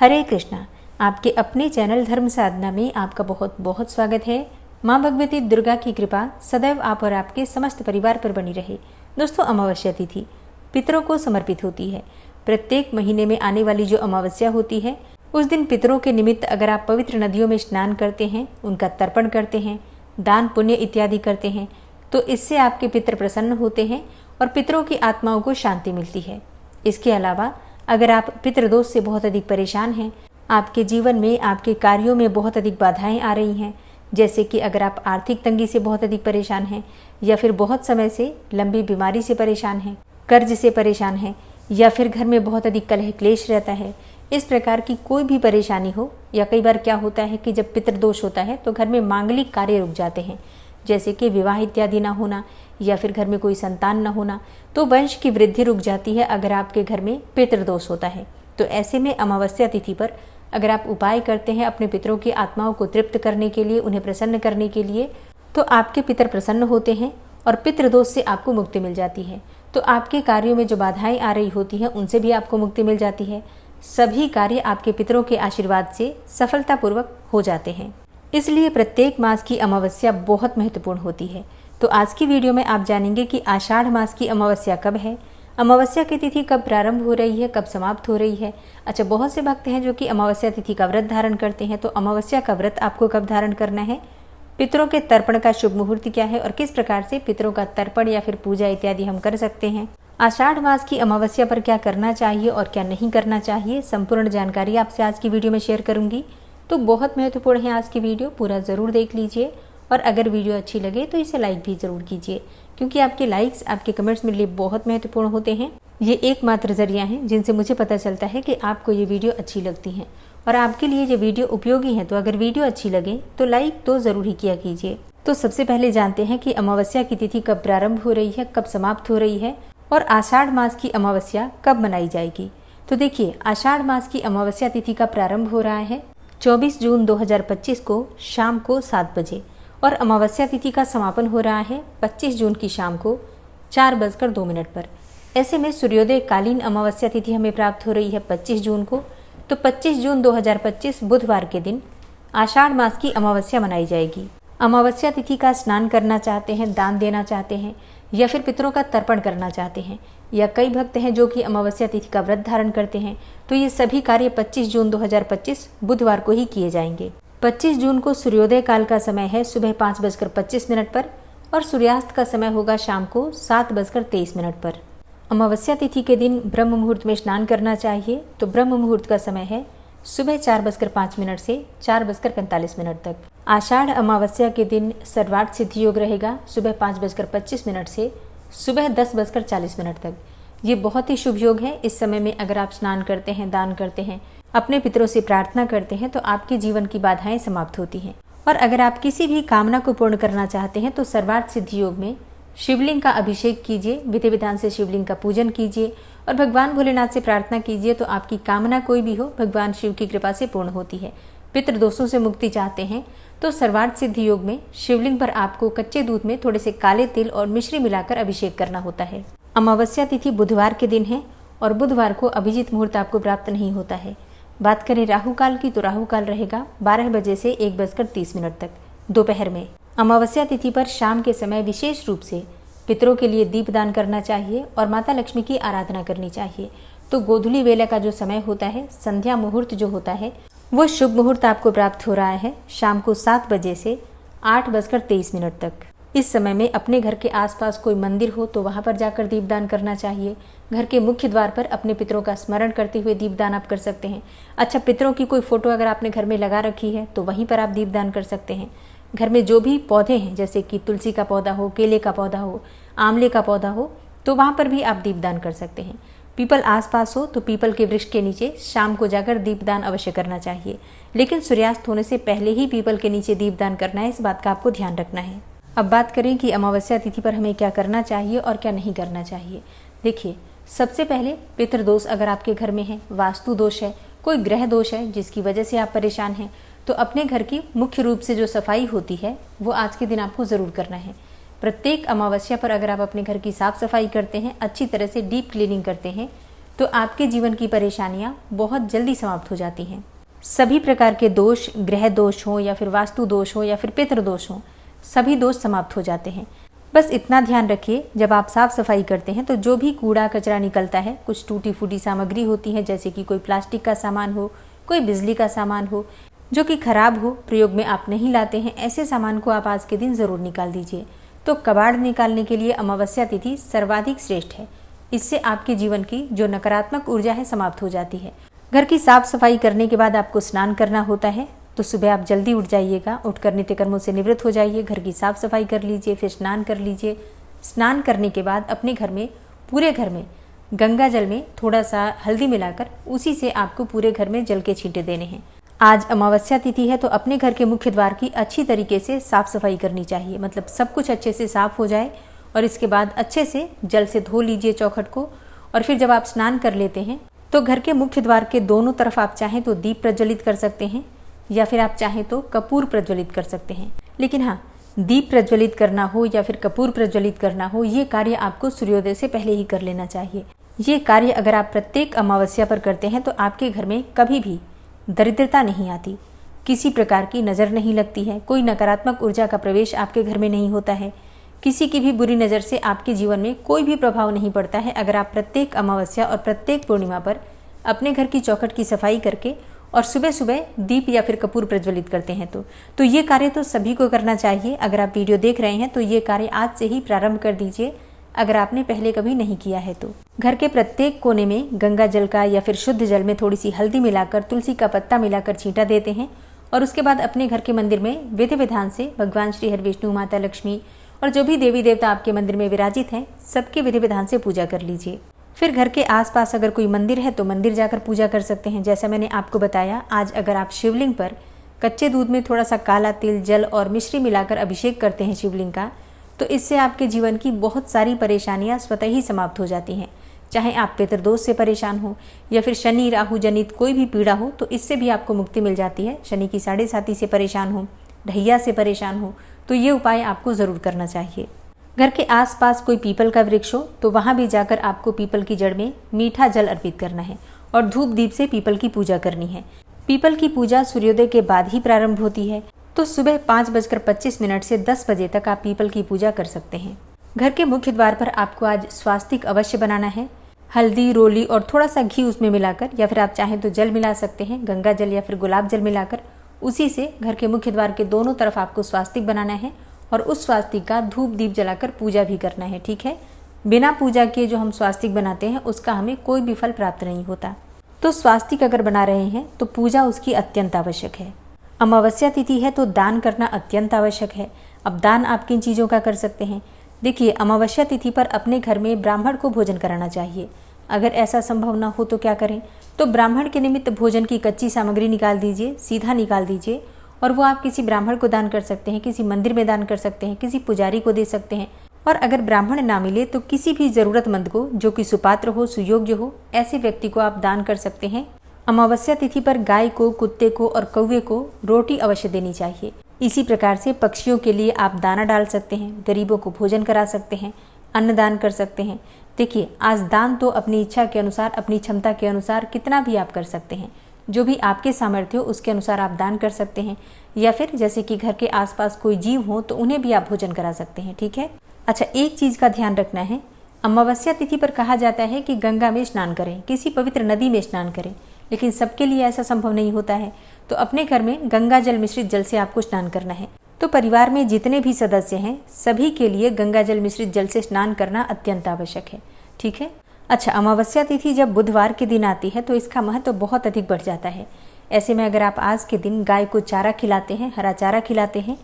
हरे कृष्णा। आपके अपने चैनल धर्म साधना में आपका बहुत बहुत स्वागत है। माँ भगवती दुर्गा की कृपा सदैव आप और आपके समस्त परिवार पर बनी रहे। दोस्तों, अमावस्या तिथि पितरों को समर्पित होती है। प्रत्येक महीने में आने वाली जो अमावस्या होती है, उस दिन पितरों के निमित्त अगर आप पवित्र नदियों में स्नान करते हैं, उनका तर्पण करते हैं, दान पुण्य इत्यादि करते हैं, तो इससे आपके पितर प्रसन्न होते हैं और पितरों की आत्माओं को शांति मिलती है। इसके अलावा अगर आप पितृदोष से बहुत अधिक परेशान हैं, आपके जीवन में आपके कार्यों में बहुत अधिक बाधाएं आ रही हैं, जैसे कि अगर आप आर्थिक तंगी से बहुत अधिक परेशान हैं, या फिर बहुत समय से लंबी बीमारी से परेशान हैं, कर्ज से परेशान हैं, या फिर घर में बहुत अधिक कलह क्लेश रहता है, इस प्रकार की कोई भी परेशानी हो, या कई बार क्या होता है कि जब पितृदोष होता है तो घर में मांगलिक कार्य रुक जाते हैं, जैसे कि विवाह इत्यादि ना होना, या फिर घर में कोई संतान न होना, तो वंश की वृद्धि रुक जाती है अगर आपके घर में पितृदोष होता है। तो ऐसे में अमावस्या तिथि पर अगर आप उपाय करते हैं अपने पितरों की आत्माओं को तृप्त करने के लिए, उन्हें प्रसन्न करने के लिए, तो आपके पितर प्रसन्न होते हैं और पितृदोष से आपको मुक्ति मिल जाती है। तो आपके कार्यों में जो बाधाएं आ रही होती हैं, उनसे भी आपको मुक्ति मिल जाती है। सभी कार्य आपके पितरों के आशीर्वाद से सफलतापूर्वक हो जाते हैं। इसलिए प्रत्येक मास की अमावस्या बहुत महत्वपूर्ण होती है। तो आज की वीडियो में आप जानेंगे कि आषाढ़ मास की अमावस्या कब है, अमावस्या की तिथि कब प्रारंभ हो रही है, कब समाप्त हो रही है। अच्छा, बहुत से भक्त हैं जो कि अमावस्या तिथि का व्रत धारण करते हैं, तो अमावस्या का व्रत आपको कब धारण करना है, पितरों के तर्पण का शुभ मुहूर्त क्या है और किस प्रकार से पितरों का तर्पण या फिर पूजा इत्यादि हम कर सकते हैं, आषाढ़ मास की अमावस्या पर क्या करना चाहिए और क्या नहीं करना चाहिए, संपूर्ण जानकारी आपसे आज की वीडियो में शेयर करूंगी। तो बहुत महत्वपूर्ण है आज की वीडियो, पूरा जरूर देख लीजिए। और अगर वीडियो अच्छी लगे तो इसे लाइक भी जरूर कीजिए, क्योंकि आपके लाइक्स आपके कमेंट्स मेरे लिए बहुत महत्वपूर्ण होते हैं। ये एकमात्र जरिया हैं जिनसे मुझे पता चलता है कि आपको ये वीडियो अच्छी लगती हैं और आपके लिए ये वीडियो उपयोगी है। तो अगर वीडियो अच्छी लगे तो लाइक तो जरूर ही किया कीजिए। तो सबसे पहले जानते हैं कि अमावस्या की तिथि कब प्रारंभ हो रही है, कब समाप्त हो रही है और आषाढ़ मास की अमावस्या कब मनाई जाएगी। तो देखिए, आषाढ़ मास की अमावस्या तिथि का प्रारंभ हो रहा है 24 जून 2025 को शाम को 7 बजे और अमावस्या तिथि का समापन हो रहा है 25 जून की शाम को 4:02 पर। ऐसे में सूर्योदय कालीन अमावस्या तिथि हमें प्राप्त हो रही है 25 जून को। तो 25 जून 2025 बुधवार के दिन आषाढ़ मास की अमावस्या मनाई जाएगी। अमावस्या तिथि का स्नान करना चाहते हैं, दान देना चाहते हैं, या फिर पितरों का तर्पण करना चाहते हैं, या कई भक्त हैं जो कि अमावस्या तिथि का व्रत धारण करते हैं, तो ये सभी कार्य 25 जून 2025 बुधवार को ही किए जाएंगे। 25 जून को सूर्योदय काल का समय है सुबह 5:25 पर और सूर्यास्त का समय होगा शाम को 7:23 पर। अमावस्या तिथि के दिन ब्रह्म मुहूर्त में स्नान करना चाहिए। तो ब्रह्म मुहूर्त का समय है सुबह 4:05 से 4:45 तक। आषाढ़ अमावस्या के दिन सर्वार्थ सिद्धि योग रहेगा सुबह 5:25 से सुबह 10:40 तक। ये बहुत ही शुभ योग है। इस समय में अगर आप स्नान करते हैं, दान करते हैं, अपने पितरों से प्रार्थना करते हैं, तो आपके जीवन की बाधाएं समाप्त होती हैं। और अगर आप किसी भी कामना को पूर्ण करना चाहते हैं तो सर्वार्थ सिद्धि योग में शिवलिंग का अभिषेक कीजिए, विधि विधान से शिवलिंग का पूजन कीजिए और भगवान भोलेनाथ से प्रार्थना कीजिए। तो आपकी कामना कोई भी हो, भगवान शिव की कृपा से पूर्ण होती है। पितृदोषों से मुक्ति चाहते हैं तो सर्वार्थ सिद्धि योग में शिवलिंग पर आपको कच्चे दूध में थोड़े से काले तिल और मिश्री मिलाकर अभिषेक करना होता है। अमावस्या तिथि बुधवार के दिन है और बुधवार को अभिजीत मुहूर्त आपको प्राप्त नहीं होता है। बात करें राहु काल की, तो राहु काल रहेगा 12 बजे से 1:30 तक दोपहर में। अमावस्या तिथि पर शाम के समय विशेष रूप से पितरों के लिए दीपदान करना चाहिए और माता लक्ष्मी की आराधना करनी चाहिए। तो गोधूली वेला का जो समय होता है, संध्या मुहूर्त जो होता है, वो शुभ मुहूर्त आपको प्राप्त हो रहा है शाम को 7 बजे से 8:23 तक। इस समय में अपने घर के आसपास कोई मंदिर हो तो वहां पर जाकर दीपदान करना चाहिए। घर के मुख्य द्वार पर अपने पितरों का स्मरण करते हुए दीपदान आप कर सकते हैं। अच्छा, पितरों की कोई फोटो अगर आपने घर में लगा रखी है तो वहीं पर आप दीपदान कर सकते हैं। घर में जो भी पौधे हैं, जैसे कि तुलसी का पौधा हो, केले का पौधा हो, आंवले का पौधा हो, तो वहां पर भी आप दीपदान कर सकते हैं। पीपल आसपास हो तो पीपल के वृक्ष के नीचे शाम को जाकर दीपदान अवश्य करना चाहिए, लेकिन सूर्यास्त होने से पहले ही पीपल के नीचे दीपदान करना है, इस बात का आपको ध्यान रखना है। अब बात करें कि अमावस्या तिथि पर हमें क्या करना चाहिए और क्या नहीं करना चाहिए। देखिए, सबसे पहले पितृदोष अगर आपके घर में है, वास्तु दोष है, कोई ग्रह दोष है जिसकी वजह से आप परेशान हैं, तो अपने घर की मुख्य रूप से जो सफाई होती है वो आज के दिन आपको ज़रूर करना है। प्रत्येक अमावस्या पर अगर आप अपने घर की साफ सफाई करते हैं, अच्छी तरह से डीप क्लीनिंग करते हैं, तो आपके जीवन की परेशानियां बहुत जल्दी समाप्त हो जाती हैं। सभी प्रकार के दोष, ग्रह दोष हो या फिर वास्तु दोष हो या फिर पितृ दोष हो, सभी दोष समाप्त हो जाते हैं। बस इतना ध्यान रखिए, जब आप साफ सफाई करते हैं तो जो भी कूड़ा कचरा निकलता है, कुछ टूटी फूटी सामग्री होती है जैसे कि कोई प्लास्टिक का सामान हो, कोई बिजली का सामान हो जो कि खराब हो, प्रयोग में आप नहीं लाते हैं, ऐसे सामान को आप आज के दिन ज़रूर निकाल दीजिए। तो कबाड़ निकालने के लिए अमावस्या तिथि सर्वाधिक श्रेष्ठ है। इससे आपके जीवन की जो नकारात्मक ऊर्जा है समाप्त हो जाती है। घर की साफ सफाई करने के बाद आपको स्नान करना होता है, तो सुबह आप जल्दी उठ जाइएगा, उठकर नित्य कर्मों से निवृत्त हो जाइए, घर की साफ सफाई कर लीजिए, फिर स्नान कर लीजिए। स्नान करने के बाद अपने घर में, पूरे घर में गंगा जल में थोड़ा सा हल्दी मिलाकर उसी से आपको पूरे घर में जल के छींटे देने हैं। आज अमावस्या तिथि है तो अपने घर के मुख्य द्वार की अच्छी तरीके से साफ सफाई करनी चाहिए, मतलब सब कुछ अच्छे से साफ हो जाए और इसके बाद अच्छे से जल से धो लीजिए चौखट को। और फिर जब आप स्नान कर लेते हैं तो घर के मुख्य द्वार के दोनों तरफ आप चाहें तो दीप प्रज्वलित कर सकते हैं या फिर आप चाहें तो कपूर प्रज्वलित कर सकते हैं। लेकिन हाँ, दीप प्रज्वलित करना हो या फिर कपूर प्रज्वलित करना हो, ये कार्य आपको सूर्योदय से पहले ही कर लेना चाहिए। ये कार्य अगर आप प्रत्येक अमावस्या पर करते हैं तो आपके घर में कभी भी दरिद्रता नहीं आती, किसी प्रकार की नज़र नहीं लगती है, कोई नकारात्मक ऊर्जा का प्रवेश आपके घर में नहीं होता है, किसी की भी बुरी नज़र से आपके जीवन में कोई भी प्रभाव नहीं पड़ता है। अगर आप प्रत्येक अमावस्या और प्रत्येक पूर्णिमा पर अपने घर की चौखट की सफाई करके और सुबह सुबह दीप या फिर कपूर प्रज्वलित करते हैं तो ये कार्य तो सभी को करना चाहिए। अगर आप वीडियो देख रहे हैं तो ये कार्य आज से ही प्रारंभ कर दीजिए, अगर आपने पहले कभी नहीं किया है तो। घर के प्रत्येक कोने में गंगा जल का या फिर शुद्ध जल में थोड़ी सी हल्दी मिलाकर, तुलसी का पत्ता मिलाकर छींटा देते हैं और उसके बाद अपने घर के मंदिर में विधि विधान से भगवान श्री हरि विष्णु, माता लक्ष्मी और जो भी देवी देवता आपके मंदिर में विराजित हैं, सबके विधि विधान से पूजा कर लीजिए। फिर घर के आसपास अगर कोई मंदिर है तो मंदिर जाकर पूजा कर सकते हैं। जैसा मैंने आपको बताया, आज अगर आप शिवलिंग पर कच्चे दूध में थोड़ा सा काला तिल, जल और मिश्री मिलाकर अभिषेक करते हैं शिवलिंग का, तो इससे आपके जीवन की बहुत सारी परेशानियां स्वतः ही समाप्त हो जाती हैं। चाहे आप पितृदोष से परेशान हो या फिर शनि राहु जनित कोई भी पीड़ा हो, तो इससे भी आपको मुक्ति मिल जाती है। शनि की 7.5 से परेशान हो, ढैया से परेशान हो, तो ये उपाय आपको ज़रूर करना चाहिए। घर के आसपास कोई पीपल का वृक्ष हो तो वहाँ भी जाकर आपको पीपल की जड़ में मीठा जल अर्पित करना है और धूप दीप से पीपल की पूजा करनी है। पीपल की पूजा सूर्योदय के बाद ही प्रारंभ होती है, तो सुबह 5:25 से 10 बजे तक आप पीपल की पूजा कर सकते हैं। घर के मुख्य द्वार पर आपको आज स्वास्तिक अवश्य बनाना है। हल्दी, रोली और थोड़ा सा घी उसमें मिलाकर, या फिर आप चाहें तो जल मिला सकते हैं, गंगा जल या फिर गुलाब जल मिलाकर उसी से घर के मुख्य द्वार के दोनों तरफ आपको स्वास्तिक बनाना है और उस स्वास्तिक का धूप दीप जलाकर पूजा भी करना है। ठीक है, बिना पूजा के जो हम स्वास्तिक बनाते हैं उसका हमें कोई भी फल प्राप्त नहीं होता। तो स्वास्तिक अगर बना रहे हैं तो पूजा उसकी अत्यंत आवश्यक है। अमावस्या तिथि है तो दान करना अत्यंत आवश्यक है। अब दान आप किन चीज़ों का कर सकते हैं? देखिए, अमावस्या तिथि पर अपने घर में ब्राह्मण को भोजन कराना चाहिए। अगर ऐसा संभव न हो तो क्या करें? तो ब्राह्मण के निमित्त भोजन की कच्ची सामग्री निकाल दीजिए, सीधा निकाल दीजिए और वो आप किसी ब्राह्मण को दान कर सकते हैं, किसी मंदिर में दान कर सकते हैं, किसी पुजारी को दे सकते हैं। और अगर ब्राह्मण ना मिले तो किसी भी ज़रूरतमंद को, जो कि सुपात्र हो, सुयोग्य हो, ऐसे व्यक्ति को आप दान कर सकते हैं। अमावस्या तिथि पर गाय को, कुत्ते को और कौवे को रोटी अवश्य देनी चाहिए। इसी प्रकार से पक्षियों के लिए आप दाना डाल सकते हैं, गरीबों को भोजन करा सकते हैं, अन्नदान कर सकते हैं। देखिए, आज दान तो अपनी इच्छा के अनुसार, अपनी क्षमता के अनुसार कितना भी आप कर सकते हैं। जो भी आपके सामर्थ्य हो उसके अनुसार आप दान कर सकते हैं, या फिर जैसे कि घर के आसपास कोई जीव हो तो उन्हें भी आप भोजन करा सकते हैं। ठीक है। अच्छा, एक चीज़ का ध्यान रखना है, अमावस्या तिथि पर कहा जाता है कि गंगा में स्नान करें, किसी पवित्र नदी में स्नान करें, लेकिन सबके लिए ऐसा संभव नहीं होता है। तो अपने घर में गंगा जल मिश्रित जल से आपको स्नान करना है। तो परिवार में जितने भी सदस्य हैं सभी के लिए गंगा जल मिश्रित जल से स्नान करना अत्यंत आवश्यक है। ठीक है। अच्छा, अमावस्या तिथि जब बुधवार के दिन आती है तो इसका महत्व बहुत अधिक बढ़ जाता है। ऐसे में अगर आप आज के दिन गाय को चारा खिलाते हैं, हरा चारा खिलाते हैं,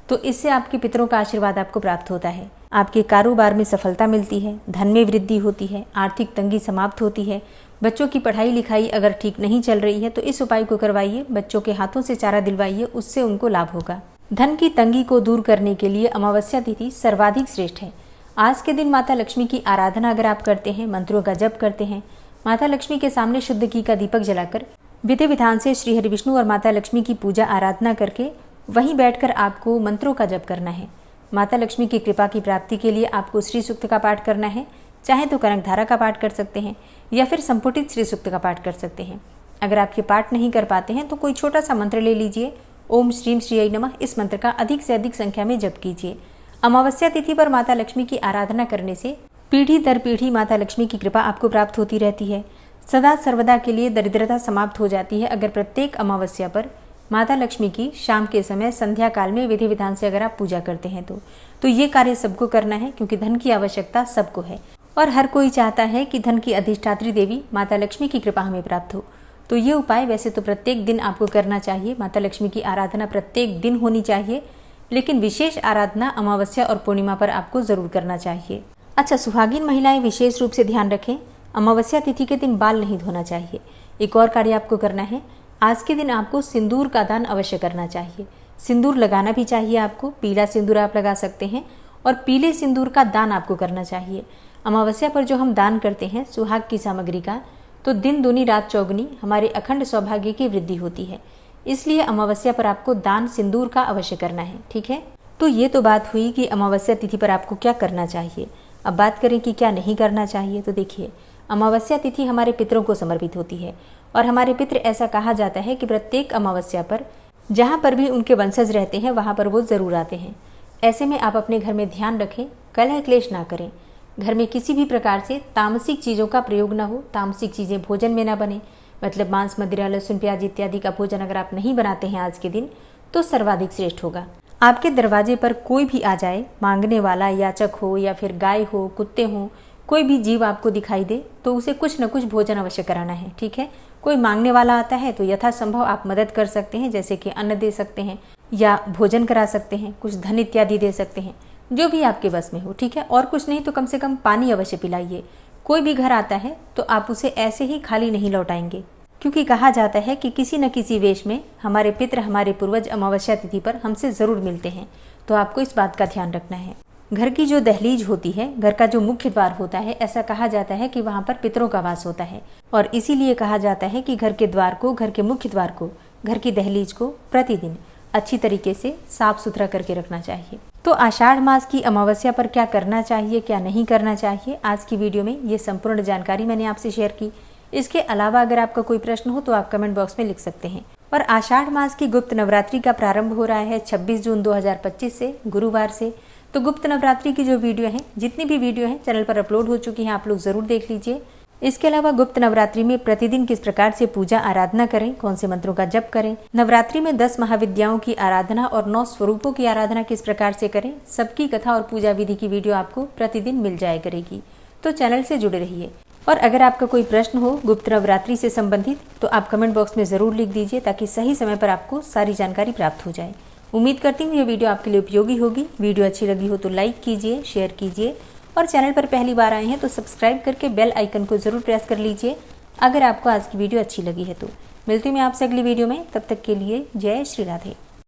तो इससे आपके पितरों का आशीर्वाद आपको प्राप्त होता है। आपके कारोबार में सफलता मिलती है, धन में वृद्धि होती है, आर्थिक तंगी समाप्त होती है। बच्चों की पढ़ाई लिखाई अगर ठीक नहीं चल रही है तो इस उपाय को करवाइए, बच्चों के हाथों से चारा दिलवाइए, उससे उनको लाभ होगा। धन की तंगी को दूर करने के लिए अमावस्या तिथि सर्वाधिक श्रेष्ठ है। आज के दिन माता लक्ष्मी की आराधना अगर आप करते हैं, मंत्रों का जप करते हैं, माता लक्ष्मी के सामने शुद्ध घी का दीपक जलाकर विधि विधान से श्री हरि विष्णु और माता लक्ष्मी की पूजा आराधना करके वहीं बैठकर आपको मंत्रों का जप करना है। माता लक्ष्मी की कृपा की प्राप्ति के लिए आपको श्री सूक्त का पाठ करना है, चाहे तो कनकधारा का पाठ कर सकते हैं या फिर संपुटित श्री सूक्त का पाठ कर सकते हैं। अगर आप ये पाठ नहीं कर पाते हैं तो कोई छोटा सा मंत्र ले लीजिए, ओम श्रीम श्रीयै नमः। इस मंत्र का अधिक से अधिक संख्या में जप कीजिए। अमावस्या तिथि पर माता लक्ष्मी की आराधना करने से पीढ़ी दर पीढ़ी माता लक्ष्मी की कृपा आपको प्राप्त होती रहती है। सदा सर्वदा के लिए दरिद्रता समाप्त हो जाती है अगर प्रत्येक अमावस्या पर माता लक्ष्मी की शाम के समय संध्या काल में विधि विधान से अगर आप पूजा करते हैं तो ये कार्य सबको करना है, क्योंकि धन की आवश्यकता सबको है और हर कोई चाहता है कि धन की अधिष्ठात्री देवी माता लक्ष्मी की कृपा हमें प्राप्त हो। तो ये उपाय वैसे तो प्रत्येक दिन आपको करना चाहिए। माता लक्ष्मी की आराधना प्रत्येक दिन होनी चाहिए, लेकिन विशेष आराधना अमावस्या और पूर्णिमा पर आपको जरूर करना चाहिए। अच्छा, सुहागिन महिलाएं विशेष रूप से ध्यान रखें, अमावस्या तिथि के दिन बाल नहीं धोना चाहिए। एक और कार्य आपको करना है, आज के दिन आपको सिंदूर का दान अवश्य करना चाहिए। सिंदूर लगाना भी चाहिए आपको, पीला सिंदूर आप लगा सकते हैं और पीले सिंदूर का दान आपको करना चाहिए। अमावस्या पर जो हम दान करते हैं सुहाग की सामग्री का, तो दिन दूनी रात चौगुनी हमारे अखंड सौभाग्य की वृद्धि होती है। इसलिए अमावस्या पर आपको दान सिंदूर का अवश्य करना है। ठीक है, तो ये तो बात हुई कि अमावस्या तिथि पर आपको क्या करना चाहिए। अब बात करें कि क्या नहीं करना चाहिए। तो देखिए, अमावस्या तिथि हमारे पितरों को समर्पित होती है और हमारे पितृ, ऐसा कहा जाता है कि प्रत्येक अमावस्या पर जहाँ पर भी उनके वंशज रहते हैं वहाँ पर वो जरूर आते हैं। ऐसे में आप अपने घर में ध्यान रखें, कलह क्लेश ना करें। घर में किसी भी प्रकार से तामसिक चीज़ों का प्रयोग ना हो, तामसिक चीज़ें भोजन में ना बने। मतलब मांस, मदिरा, लहसुन, प्याज इत्यादि का भोजन अगर आप नहीं बनाते हैं आज के दिन तो सर्वाधिक श्रेष्ठ होगा। आपके दरवाजे पर कोई भी आ जाए, मांगने वाला याचक हो या फिर गाय हो, कुत्ते हों, कोई भी जीव आपको दिखाई दे तो उसे कुछ न कुछ भोजन अवश्य कराना है। ठीक है, कोई मांगने वाला आता है तो यथासंभव आप मदद कर सकते हैं, जैसे कि अन्न दे सकते हैं या भोजन करा सकते हैं, कुछ धन इत्यादि दे सकते हैं, जो भी आपके बस में हो। ठीक है, और कुछ नहीं तो कम से कम पानी अवश्य पिलाइए। कोई भी घर आता है तो आप उसे ऐसे ही खाली नहीं लौटाएंगे, क्योंकि कहा जाता है कि किसी न किसी वेश में हमारे पितृ, हमारे पूर्वज अमावस्या तिथि पर हमसे जरूर मिलते हैं। तो आपको इस बात का ध्यान रखना है। घर की जो दहलीज होती है, घर का जो मुख्य द्वार होता है, ऐसा कहा जाता है कि वहाँ पर पितरों का वास होता है और इसीलिए कहा जाता है कि घर के द्वार को, घर के मुख्य द्वार को, घर की दहलीज को प्रतिदिन अच्छी तरीके से साफ सुथरा करके रखना चाहिए। तो आषाढ़ मास की अमावस्या पर क्या करना चाहिए, क्या नहीं करना चाहिए, आज की वीडियो में ये संपूर्ण जानकारी मैंने आपसे शेयर की। इसके अलावा अगर आपका कोई प्रश्न हो तो आप कमेंट बॉक्स में लिख सकते हैं। और आषाढ़ मास की गुप्त नवरात्रि का प्रारंभ हो रहा है 26 जून 2025 से, गुरुवार से। तो गुप्त नवरात्रि की जो वीडियो है, जितनी भी वीडियो है चैनल पर अपलोड हो चुकी हैं, आप लोग जरूर देख लीजिए। इसके अलावा गुप्त नवरात्रि में प्रतिदिन किस प्रकार से पूजा आराधना करें, कौन से मंत्रों का जप करें, नवरात्रि में 10 महाविद्याओं की आराधना और 9 स्वरूपों की आराधना किस प्रकार से करें, सबकी कथा और पूजा विधि की वीडियो आपको प्रतिदिन मिल जाया करेगी। तो चैनल से जुड़े रहिए। और अगर आपका कोई प्रश्न हो गुप्त नवरात्रि से संबंधित तो आप कमेंट बॉक्स में जरूर लिख दीजिए, ताकि सही समय पर आपको सारी जानकारी प्राप्त हो जाए। उम्मीद करती हूँ ये वीडियो आपके लिए उपयोगी होगी। वीडियो अच्छी लगी हो तो लाइक कीजिए, शेयर कीजिए और चैनल पर पहली बार आए हैं तो सब्सक्राइब करके बेल आइकन को जरूर प्रेस कर लीजिए अगर आपको आज की वीडियो अच्छी लगी है तो। मिलती हूँ मैं आपसे अगली वीडियो में, तब तक के लिए जय श्री राधे।